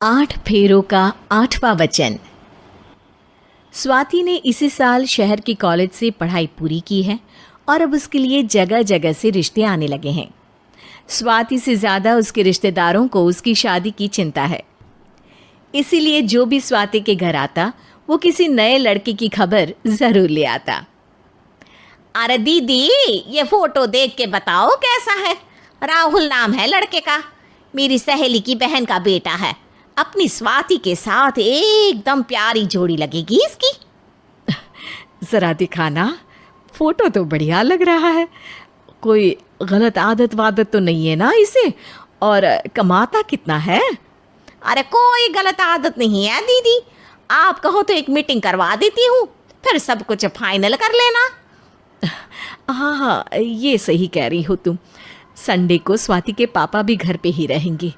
8 फेरों का 8वां वचन। स्वाति ने इसी साल शहर के कॉलेज से पढ़ाई पूरी की है और अब उसके लिए जगह जगह से रिश्ते आने लगे हैं। स्वाति से ज़्यादा उसके रिश्तेदारों को उसकी शादी की चिंता है, इसीलिए जो भी स्वाति के घर आता वो किसी नए लड़के की खबर ज़रूर ले आता। अरे दीदी, ये फोटो देख के बताओ कैसा है। राहुल नाम है लड़के का, मेरी सहेली की बहन का बेटा है। अपनी स्वाति के साथ एकदम प्यारी जोड़ी लगेगी इसकी। ज़रा दिखाना, फोटो तो बढ़िया लग रहा है। कोई गलत आदत वादत तो नहीं है ना इसे? और कमाता कितना है? अरे कोई गलत आदत नहीं है दीदी, आप कहो तो एक मीटिंग करवा देती हूँ, फिर सब कुछ फाइनल कर लेना। हाँ, ये सही कह रही हो तुम। संडे को स्वाति के पापा भी घर पे ही रहेंगे।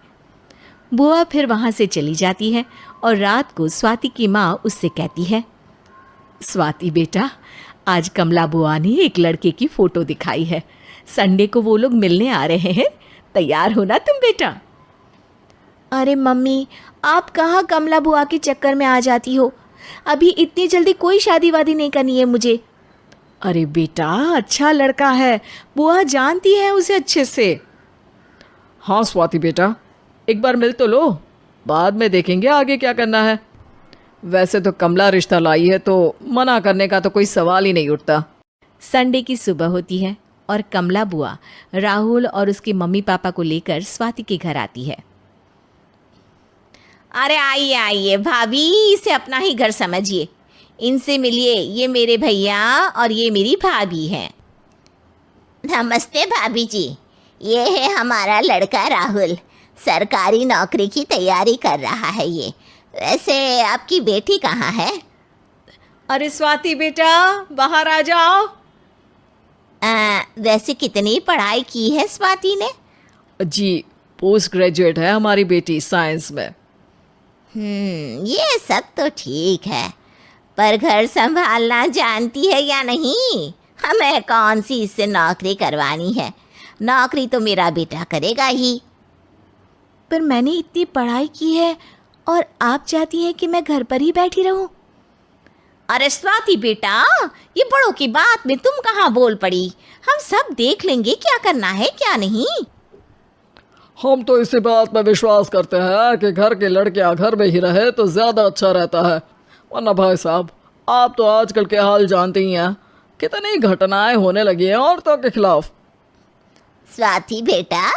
बुआ फिर वहाँ से चली जाती है और रात को स्वाति की माँ उससे कहती है, स्वाति बेटा, आज कमला बुआ ने एक लड़के की फ़ोटो दिखाई है। संडे को वो लोग मिलने आ रहे हैं, तैयार हो ना तुम बेटा? अरे मम्मी, आप कहाँ कमला बुआ के चक्कर में आ जाती हो? अभी इतनी जल्दी कोई शादी वादी नहीं करनी है मुझे। अरे बेटा, अच्छा लड़का है, बुआ जानती है उसे अच्छे से। हाँ स्वाति बेटा, एक बार मिल तो लो, बाद में देखेंगे आगे क्या करना है। वैसे तो कमला रिश्ता लाई है तो मना करने का तो कोई सवाल ही नहीं उठता। संडे की सुबह होती है और कमला बुआ राहुल और उसके मम्मी पापा को लेकर स्वाति के घर आती है। अरे आइए आइए भाभी, इसे अपना ही घर समझिए, इनसे मिलिए। ये मेरे भैया और ये मेरी भाभी हैं। नमस्ते भाभी जी, ये है हमारा लड़का राहुल, सरकारी नौकरी की तैयारी कर रहा है ये। वैसे आपकी बेटी कहाँ है? अरे स्वाति बेटा, बाहर आ जाओ। वैसे कितनी पढ़ाई की है स्वाति ने? जी, पोस्ट ग्रेजुएट है हमारी बेटी साइंस में। ये सब तो ठीक है, पर घर संभालना जानती है या नहीं? हमें कौन सी इससे नौकरी करवानी है, नौकरी तो मेरा बेटा करेगा ही। पर मैंने इतनी पढ़ाई की है और आप चाहती हैं कि मैं घर पर ही बैठी रहूं? अरे स्वाति बेटा, ये बड़ों की बात में तुम कहाँ बोल पड़ी? हम सब देख लेंगे क्या करना है क्या नहीं। हम तो इसी बात पर विश्वास करते हैं कि घर के लड़कियां घर में ही रहे तो ज़्यादा अच्छा रहता है। वरना भाई साहब, आप तो आजकल के हाल जानते ही हैं, कितनी घटनाएं होने लगी हैं औरतों के खिलाफ। स्वाति बेटा,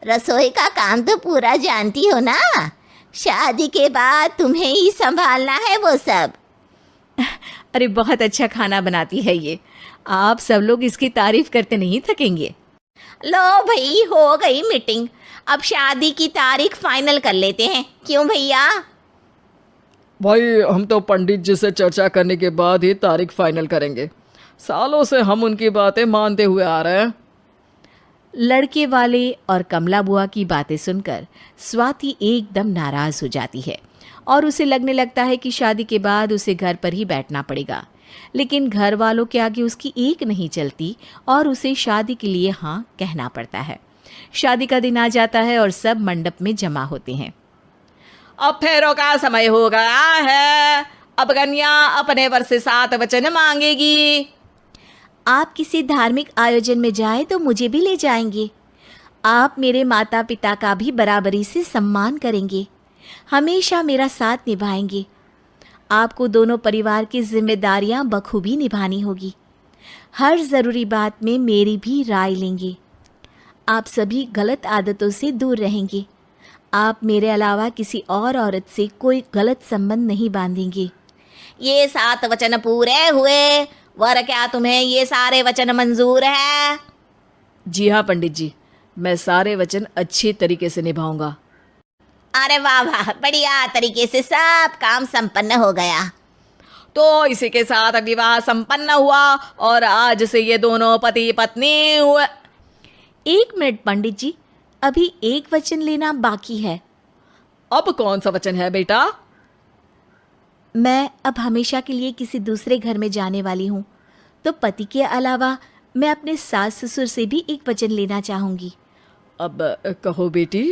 रसोई का काम तो पूरा जानती हो ना? शादी के बाद तुम्हें ही संभालना है वो सब। अरे बहुत अच्छा खाना बनाती है ये, आप सब लोग इसकी तारीफ करते नहीं थकेंगे। लो भाई, हो गई मीटिंग, अब शादी की तारीख फाइनल कर लेते हैं, क्यों भैया? भाई, हम तो पंडित जी से चर्चा करने के बाद ही तारीख फाइनल करेंगे। सालों से हम उनकी बातें मानते हुए आ रहे हैं। लड़के वाले और कमला बुआ की बातें सुनकर स्वाति एकदम नाराज़ हो जाती है और उसे लगने लगता है कि शादी के बाद उसे घर पर ही बैठना पड़ेगा। लेकिन घर वालों के आगे उसकी एक नहीं चलती और उसे शादी के लिए हाँ कहना पड़ता है। शादी का दिन आ जाता है और सब मंडप में जमा होते हैं। अब फेरों का समय हो गया है, अब कन्या अपने वर से 7 वचन मांगेगी। आप किसी धार्मिक आयोजन में जाए तो मुझे भी ले जाएंगे। आप मेरे माता पिता का भी बराबरी से सम्मान करेंगे, हमेशा मेरा साथ निभाएंगे। आपको दोनों परिवार की जिम्मेदारियां बखूबी निभानी होगी। हर ज़रूरी बात में मेरी भी राय लेंगे। आप सभी गलत आदतों से दूर रहेंगे। आप मेरे अलावा किसी और औरत से कोई गलत संबंध नहीं बांधेंगे। ये 7 वचन पूरे हुए, वर क्या तुम्हें ये सारे वचन मंजूर है? जी हाँ पंडित जी, मैं सारे वचन अच्छी तरीके से निभाऊंगा। अरे वाह वाह, बढ़िया तरीके से सब काम संपन्न हो गया। तो इसी के साथ विवाह संपन्न हुआ और आज से ये दोनों पति पत्नी हुए। 1 मिनट पंडित जी, अभी एक वचन लेना बाकी है। अब कौन सा वचन है बेटा? मैं अब हमेशा के लिए किसी दूसरे घर में जाने वाली हूँ, तो पति के अलावा मैं अपने सास ससुर से भी एक वचन लेना चाहूँगी। अब कहो बेटी।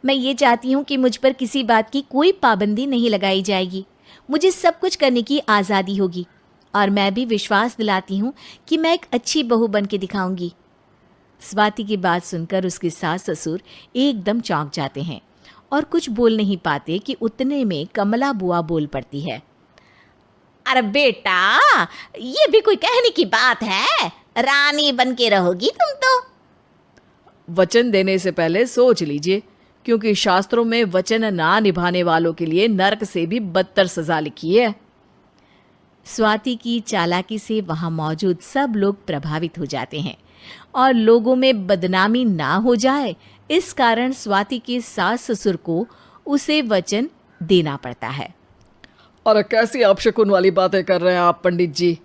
मैं ये चाहती हूँ कि मुझ पर किसी बात की कोई पाबंदी नहीं लगाई जाएगी। मुझे सब कुछ करने की आज़ादी होगी और मैं भी विश्वास दिलाती हूँ कि मैं एक अच्छी बहू बन के दिखाऊंगी। स्वाति की बात सुनकर उसके सास ससुर एकदम चौंक जाते हैं और कुछ बोल नहीं पाते कि उतने में कमला बुआ बोल पड़ती है। अरे बेटा, ये भी कोई कहने की बात है? रानी बन के रहोगी तुम तो। वचन देने से पहले सोच लीजिए, क्योंकि शास्त्रों में वचन ना निभाने वालों के लिए नरक से भी बदतर सजा लिखी है। स्वाति की चालाकी से वहां मौजूद सब लोग प्रभावित हो जाते हैं और लोगों में बदनामी ना हो जाए, इस कारण स्वाति के सास ससुर को उसे वचन देना पड़ता है। और कैसी अपशकुन वाली बातें कर रहे हैं आप पंडित जी?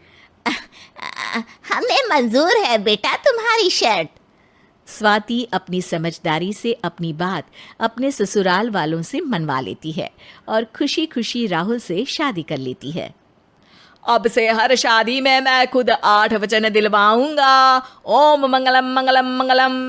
हमें मंजूर है बेटा तुम्हारी शर्त। स्वाति अपनी समझदारी से अपनी बात अपने ससुराल वालों से मनवा लेती है और खुशी खुशी राहुल से शादी कर लेती है। अब से हर शादी में मैं खुद 8 वचन दिलवाऊंगा। ओम मंगलम मंगलम मंगलम।